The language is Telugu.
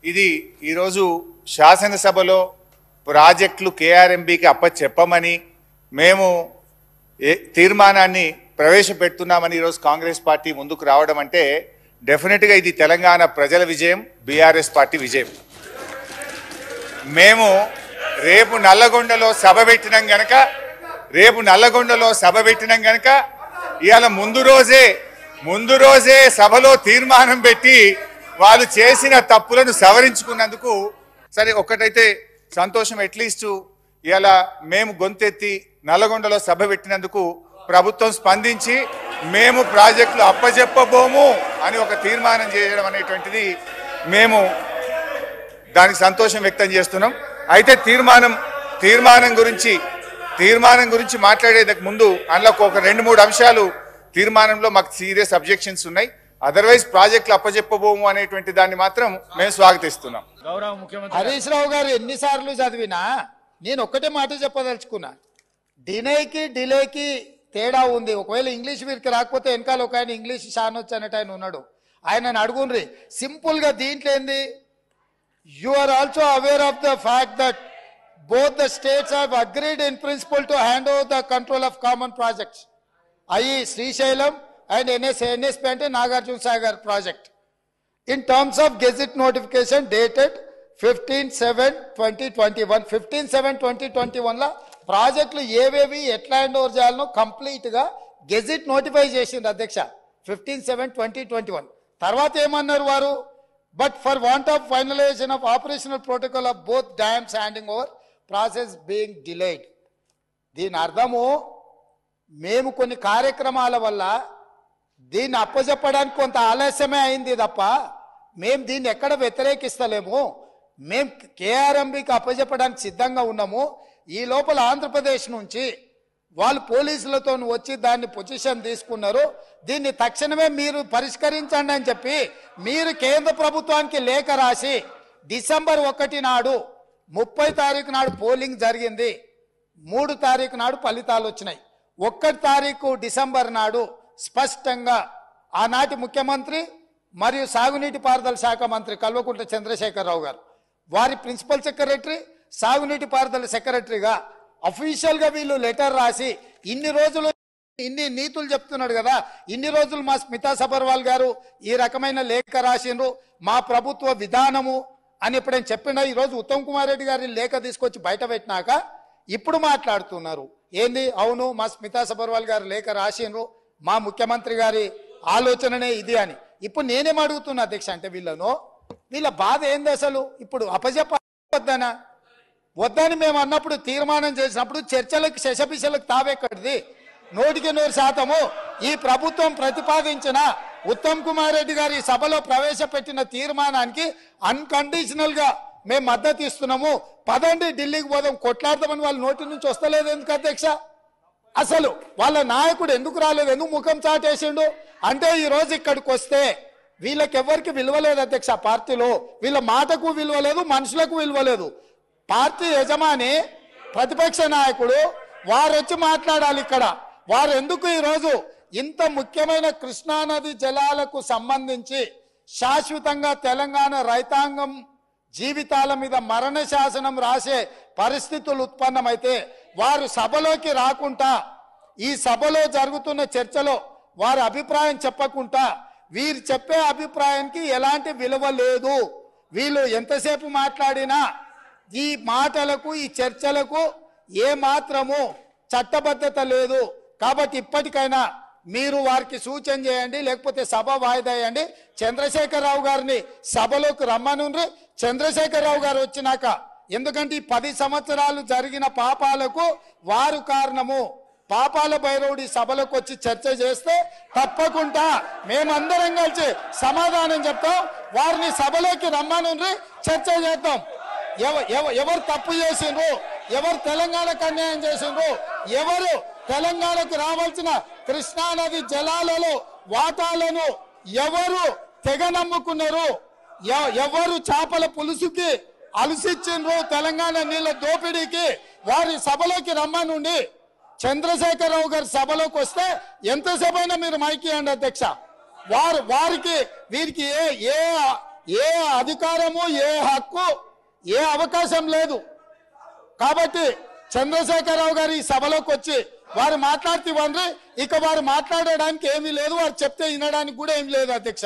ఇది ఈరోజు శాసనసభలో ప్రాజెక్టులు కేఆర్ఎంబీకి అప్పచెప్పమని మేము తీర్మానాన్ని ప్రవేశపెడుతున్నామని ఈరోజు కాంగ్రెస్ పార్టీ ముందుకు రావడం అంటే డెఫినెట్గా ఇది తెలంగాణ ప్రజల విజయం, బీఆర్ఎస్ పార్టీ విజయం. మేము రేపు నల్లగొండలో సభ పెట్టినాం గనక ఇవాళ ముందు రోజే సభలో తీర్మానం పెట్టి వాళ్ళు చేసిన తప్పులను సవరించుకున్నందుకు సరే ఒక్కటైతే సంతోషం. అట్లీస్ట్ ఇవాళ మేము గొంతెత్తి నల్లగొండలో సభ పెట్టినందుకు ప్రభుత్వం స్పందించి మేము ప్రాజెక్టులు అప్పచెప్పబోము అని ఒక తీర్మానం చేయడం అనేటువంటిది మేము దానికి సంతోషం వ్యక్తం చేస్తున్నాం. అయితే తీర్మానం గురించి మాట్లాడేందుకు ముందు అందులో ఒక 2-3 అంశాలు తీర్మానంలో మాకు సీరియస్ అబ్జెక్షన్స్ ఉన్నాయి. అదర్వైజ్ ప్రాజెక్టులు అప్పచెప్పబోము అనేటువంటి దాన్ని మాత్రం మేము స్వాగతిస్తున్నాం. గౌరవ ముఖ్యమంత్రి హరీష్ రావు గారు ఎన్నిసార్లు చదివినా నేను ఒక్కటే మాట చెప్పదలుచుకున్నా, డిలేకి తేడా ఉంది. ఒకవేళ ఇంగ్లీష్ వీరికి రాకపోతే వెనకాల ఒక ఆయన ఇంగ్లీష్ షానొచ్చు అన్నట్టు ఆయన ఉన్నాడు, ఆయనను అడుగుండ్రి. సింపుల్ గా దీంట్లో ఏంది, you are also aware of the fact that both the states have agreed in principle to hand over the control of common projects, i.e. Srisailam and NSP ante Nagarjuna Sagar project, in terms of gazette notification dated 15/7/2021. 15/7/2021 la ప్రాజెక్టులు ఏవేవి ఎట్లా హ్యాండ్ ఓవర్ చేయాలనో కంప్లీట్ గా గెజిట్ నోటిఫై చేసింది అధ్యక్ష 15/7/2021. తర్వాత ఏమన్నారు వారు, but for want of finalisation of operational protocol of both dams handing over process being delayed. దీని అర్థము మేము కొన్ని కార్యక్రమాల వల్ల దీన్ని అప్పచెప్పడానికి కొంత ఆలస్యమే అయింది తప్ప మేము దీన్ని ఎక్కడ వ్యతిరేకిస్తలేము. మేము కేఆర్ఎంబీకి అప్పచెప్పడానికి సిద్ధంగా ఉన్నాము. ఈ లోపల ఆంధ్రప్రదేశ్ నుంచి వాళ్ళు పోలీసులతో వచ్చి దాన్ని పొజిషన్ తీసుకున్నారు. దీన్ని తక్షణమే మీరు పరిష్కరించండి అని చెప్పి మీరు కేంద్ర ప్రభుత్వానికి లేఖ రాసి డిసెంబర్ 1 నాడు 30 తారీఖు నాడు పోలింగ్ జరిగింది, 3 తారీఖు నాడు ఫలితాలు వచ్చినాయి. 1 తారీఖు డిసెంబర్ నాడు స్పష్టంగా ఆనాటి ముఖ్యమంత్రి మరియు సాగునీటి పారుదల శాఖ మంత్రి కల్వకుంట్ల చంద్రశేఖరరావు గారు, వారి ప్రిన్సిపల్ సెక్రటరీ, సాగునీటి పారుదల సెక్రటరీగా అఫీషియల్ గా వీళ్ళు లెటర్ రాసి ఇన్ని రోజులు ఇన్ని నీతులు చెప్తున్నాడు కదా, ఇన్ని రోజులు మా స్మితా సబర్వాల్ గారు ఈ రకమైన లేఖ రాసిండ్రు, మా ప్రభుత్వ విధానము అని ఎప్పుడైనా చెప్పినా ఈరోజు ఉత్తమ్ కుమార్ రెడ్డి గారిని లేఖ తీసుకొచ్చి బయట పెట్టినాక ఇప్పుడు మాట్లాడుతున్నారు ఏంది, అవును మా స్మితా సబర్వాల్ గారు లేఖ రాసిండ్రు, మా ముఖ్యమంత్రి గారి ఆలోచననే ఇది అని. ఇప్పుడు నేనేం అడుగుతున్నా అధ్యక్ష అంటే వీళ్ళ బాధ ఏంది అసలు, ఇప్పుడు అప్పచెప్పొద్దనా వద్దని మేము అన్నప్పుడు తీర్మానం చేసినప్పుడు చర్చలకు శశపిశలకు తావెక్కడిది, 100% ఈ ప్రభుత్వం ప్రతిపాదించిన ఉత్తమ్ కుమార్ రెడ్డి గారి సభలో ప్రవేశపెట్టిన తీర్మానానికి అన్కండిషనల్ గా మేము మద్దతు ఇస్తున్నాము. పదండి ఢిల్లీకి పోదాం కొట్లాడతామని వాళ్ళ నోటి నుంచి వస్తలేదు ఎందుకు అధ్యక్ష? అసలు వాళ్ళ నాయకుడు ఎందుకు రాలేదు, ఎందుకు ముఖం చాటేసిండు అంటే ఈ రోజు ఇక్కడికి వస్తే వీళ్ళకి ఎవరికి విలువలేదు అధ్యక్ష. పార్టీలో వీళ్ళ మాటకు విలువలేదు, మనుషులకు విలువలేదు. పార్టీ యజమాని ప్రతిపక్ష నాయకుడు వారు వచ్చి మాట్లాడాలి ఇక్కడ. వారు ఎందుకు ఈరోజు ఇంత ముఖ్యమైన కృష్ణానది జలాలకు సంబంధించి శాశ్వతంగా తెలంగాణ రైతాంగం జీవితాల మీద మరణ శాసనం రాసే పరిస్థితులు ఉత్పన్నమైతే వారు సభలోకి రాకుండా ఈ సభలో జరుగుతున్న చర్చలో వారి అభిప్రాయం చెప్పకుండా వీరు చెప్పే అభిప్రాయానికి ఎలాంటి విలువ లేదు. వీళ్ళు ఎంతసేపు మాట్లాడినా ఈ మాటలకు ఈ చర్చలకు ఏ మాత్రము చట్టబద్ధత లేదు. కాబట్టి ఇప్పటికైనా మీరు వారికి సూచన చేయండి, లేకపోతే సభ వాయిదా వేయండి. చంద్రశేఖరరావు గారిని సభలోకి రమ్మనుండ్రి. చంద్రశేఖరరావు గారు వచ్చినాక, ఎందుకంటే ఈ 10 సంవత్సరాలు జరిగిన పాపాలకు వారు కారణము. పాపాల భైరవుడి సభలకు వచ్చి చర్చ చేస్తే తప్పకుండా మేమందరం కలిసి సమాధానం చెప్తాం. వారిని సభలోకి రమ్మనుండ్రి, చర్చ చేద్దాం. ఎవరు తప్పు చేసిండ్రు, ఎవరు తెలంగాణకు అన్యాయం చేసిండ్రు, ఎవరు తెలంగాణకు రావాల్సిన కృష్ణానది జలాలలో వాటాలను ఎవరు తెగ నమ్ముకున్నారు, ఎవరు చేపల పులుసుకి అలసిచ్చిండ్రు వారి నీళ్ళ దోపిడీకి, వారి సభలోకి రమ్మనుండి. చంద్రశేఖరరావు గారి సభలోకి వస్తే ఎంతసేపు అయినా మీరు మైకి అండి అధ్యక్ష. వీరికి ఏ అధికారము, ఏ హక్కు, ఏ అవకాశం లేదు. కాబట్టి చంద్రశేఖరరావు గారు ఈ సభలోకి వచ్చి వారు మాట్లాడితే ఇవ్వండి, ఇక వారు మాట్లాడడానికి ఏమీ లేదు, వారు చెప్తే వినడానికి కూడా ఏమీ లేదు అధ్యక్ష.